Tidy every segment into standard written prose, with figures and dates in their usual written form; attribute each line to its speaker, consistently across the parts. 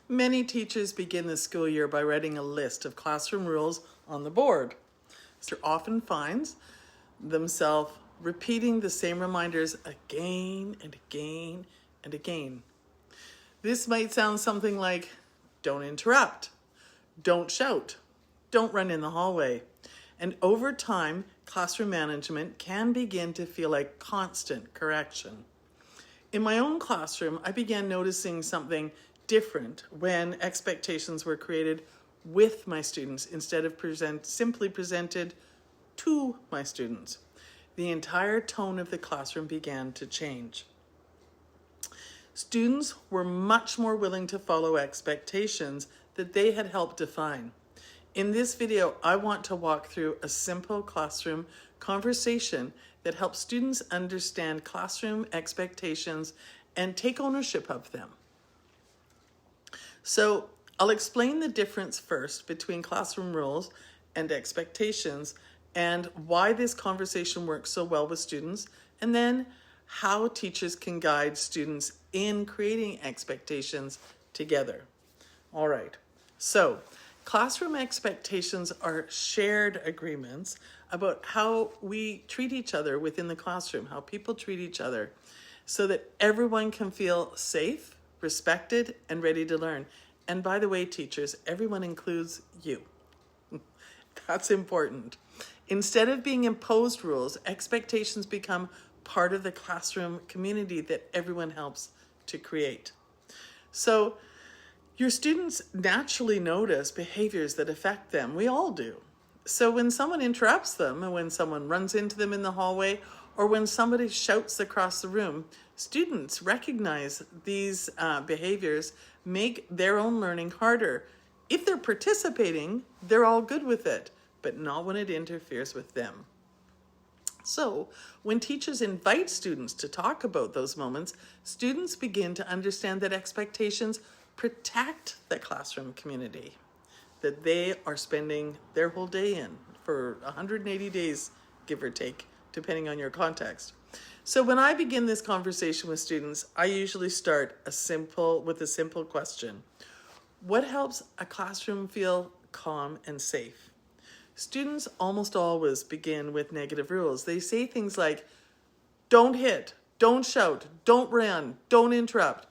Speaker 1: Many teachers begin the school year by writing a list of classroom rules on the board. So often finds themselves repeating the same reminders again and again and again. This might sound something like, don't interrupt, don't shout, don't run in the hallway. And over time, classroom management can begin to feel like constant correction. In my own classroom, I began noticing something different when expectations were created with my students instead of simply presented to my students. The entire tone of the classroom began to change. Students were much more willing to follow expectations that they had helped define. In this video, I want to walk through a simple classroom conversation that helps students understand classroom expectations and take ownership of them. So I'll explain the difference first between classroom rules and expectations and why this conversation works so well with students, and then how teachers can guide students in creating expectations together. All right, so classroom expectations are shared agreements about how we treat each other within the classroom, how people treat each other, so that everyone can feel safe, respected, and ready to learn. And by the way, teachers, everyone includes you. That's important. Instead of being imposed rules, expectations become part of the classroom community that everyone helps to create. So your students naturally notice behaviors that affect them. We all do. So when someone interrupts them, and when someone runs into them in the hallway, or when somebody shouts across the room, students recognize these behaviors make their own learning harder. If they're participating, they're all good with it, but not when it interferes with them. So when teachers invite students to talk about those moments, students begin to understand that expectations protect the classroom community that they are spending their whole day in for 180 days, give or take, depending on your context. So when I begin this conversation with students, I usually start with a simple question. What helps a classroom feel calm and safe? Students almost always begin with negative rules. They say things like, don't hit, don't shout, don't run, don't interrupt.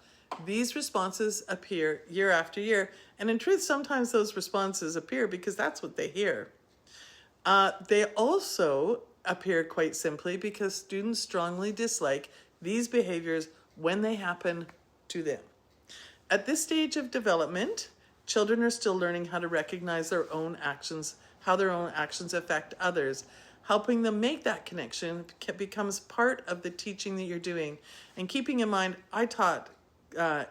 Speaker 1: These responses appear year after year, and in truth, sometimes those responses appear because that's what they hear. They also appear quite simply because students strongly dislike these behaviors when they happen to them. At this stage of development, children are still learning how to recognize their own actions, how their own actions affect others. Helping them make that connection becomes part of the teaching that you're doing. And keeping in mind, I taught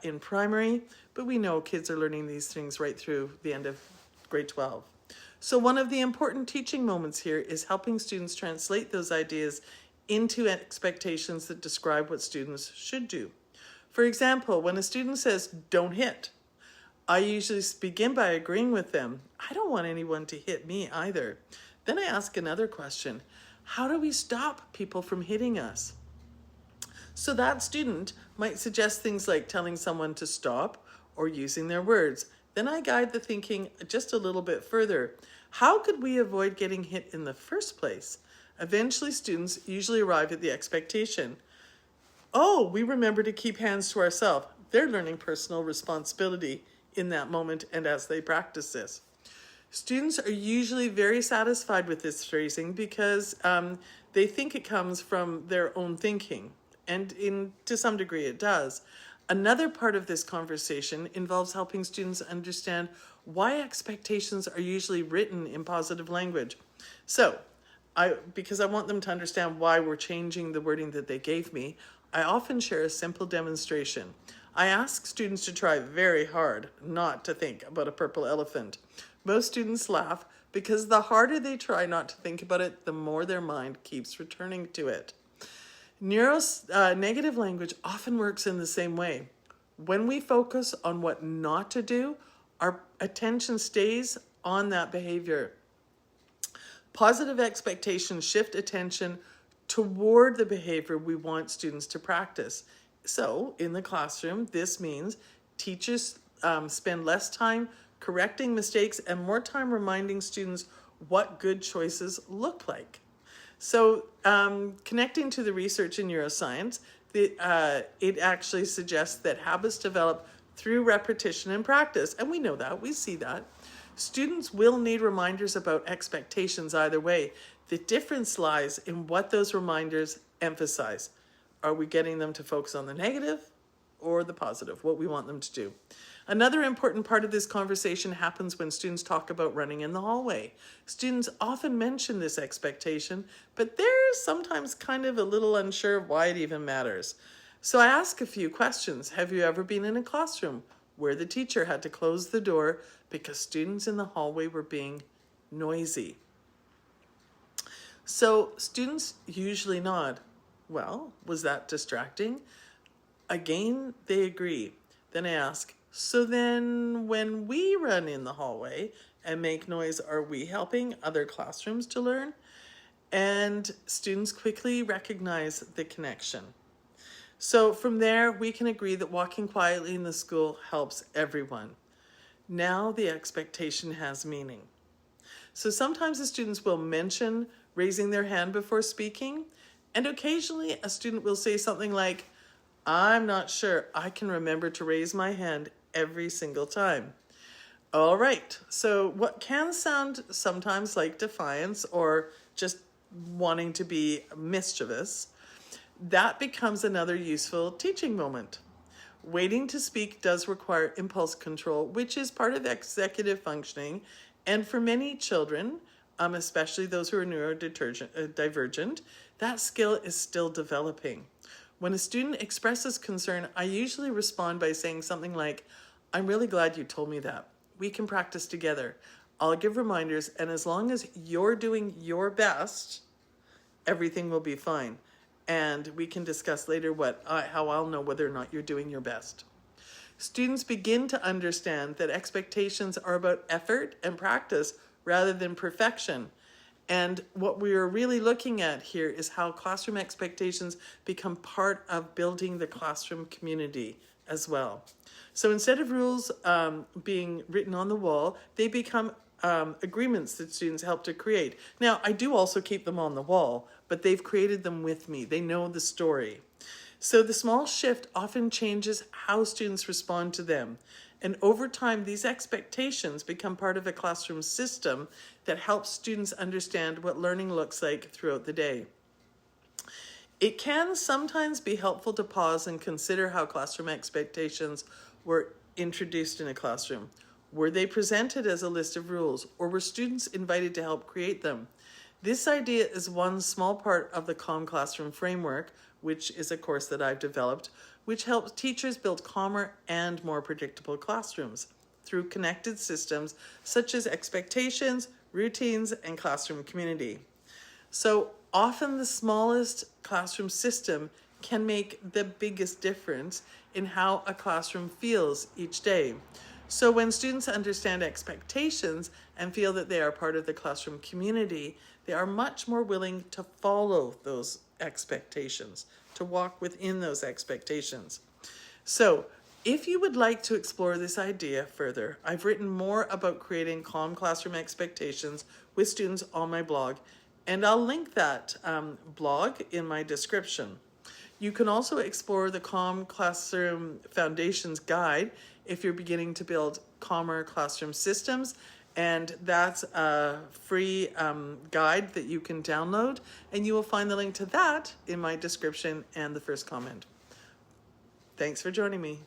Speaker 1: in primary, but we know kids are learning these things right through the end of grade 12. So one of the important teaching moments here is helping students translate those ideas into expectations that describe what students should do. For example, when a student says, don't hit, I usually begin by agreeing with them. I don't want anyone to hit me either. Then I ask another question. How do we stop people from hitting us? So that student might suggest things like telling someone to stop or using their words. Then I guide the thinking just a little bit further. How could we avoid getting hit in the first place? Eventually, students usually arrive at the expectation. Oh, we remember to keep hands to ourselves. They're learning personal responsibility in that moment and as they practice this. Students are usually very satisfied with this phrasing because they think it comes from their own thinking, and to some degree it does. Another part of this conversation involves helping students understand why expectations are usually written in positive language. So, because I want them to understand why we're changing the wording that they gave me, I often share a simple demonstration. I ask students to try very hard not to think about a purple elephant. Most students laugh because the harder they try not to think about it, the more their mind keeps returning to it. Negative language often works in the same way. When we focus on what not to do, our attention stays on that behavior. Positive expectations shift attention toward the behavior we want students to practice. So in the classroom, this means teachers spend less time correcting mistakes and more time reminding students what good choices look like. So connecting to the research in neuroscience, it actually suggests that habits develop through repetition and practice. And we know that, we see that. Students will need reminders about expectations either way. The difference lies in what those reminders emphasize. Are we getting them to focus on the negative or the positive, what we want them to do? Another important part of this conversation happens when students talk about running in the hallway. Students often mention this expectation, but they're sometimes kind of a little unsure of why it even matters. So I ask a few questions. Have you ever been in a classroom where the teacher had to close the door because students in the hallway were being noisy? So students usually nod. Well, was that distracting? Again, they agree. Then I ask, so then when we run in the hallway and make noise, are we helping other classrooms to learn? And students quickly recognize the connection. So from there, we can agree that walking quietly in the school helps everyone. Now the expectation has meaning. So sometimes the students will mention raising their hand before speaking, and occasionally a student will say something like, I'm not sure I can remember to raise my hand every single time. All right, so what can sound sometimes like defiance or just wanting to be mischievous, that becomes another useful teaching moment. Waiting to speak does require impulse control, which is part of executive functioning, and for many children, especially those who are neurodivergent, that skill is still developing. When a student expresses concern, I usually respond by saying something like, I'm really glad you told me that. We can practice together. I'll give reminders, and as long as you're doing your best, everything will be fine. And we can discuss later how I'll know whether or not you're doing your best. Students begin to understand that expectations are about effort and practice rather than perfection. And what we are really looking at here is how classroom expectations become part of building the classroom community as well. So instead of rules being written on the wall, they become agreements that students help to create. Now, I do also keep them on the wall, but they've created them with me. They know the story. So the small shift often changes how students respond to them. And over time, these expectations become part of a classroom system that helps students understand what learning looks like throughout the day. It can sometimes be helpful to pause and consider how classroom expectations were introduced in a classroom. Were they presented as a list of rules, or were students invited to help create them? This idea is one small part of the Calm Classroom Framework, which is a course that I've developed, which helps teachers build calmer and more predictable classrooms through connected systems such as expectations, routines, and classroom community. So often the smallest classroom system can make the biggest difference in how a classroom feels each day. So when students understand expectations and feel that they are part of the classroom community, they are much more willing to follow those expectations, to walk within those expectations. So if you would like to explore this idea further, I've written more about creating calm classroom expectations with students on my blog, and I'll link that blog in my description. You can also explore the Calm Classroom Foundations Guide if you're beginning to build calmer classroom systems, and that's a free guide that you can download, and you will find the link to that in my description and the first comment. Thanks for joining me.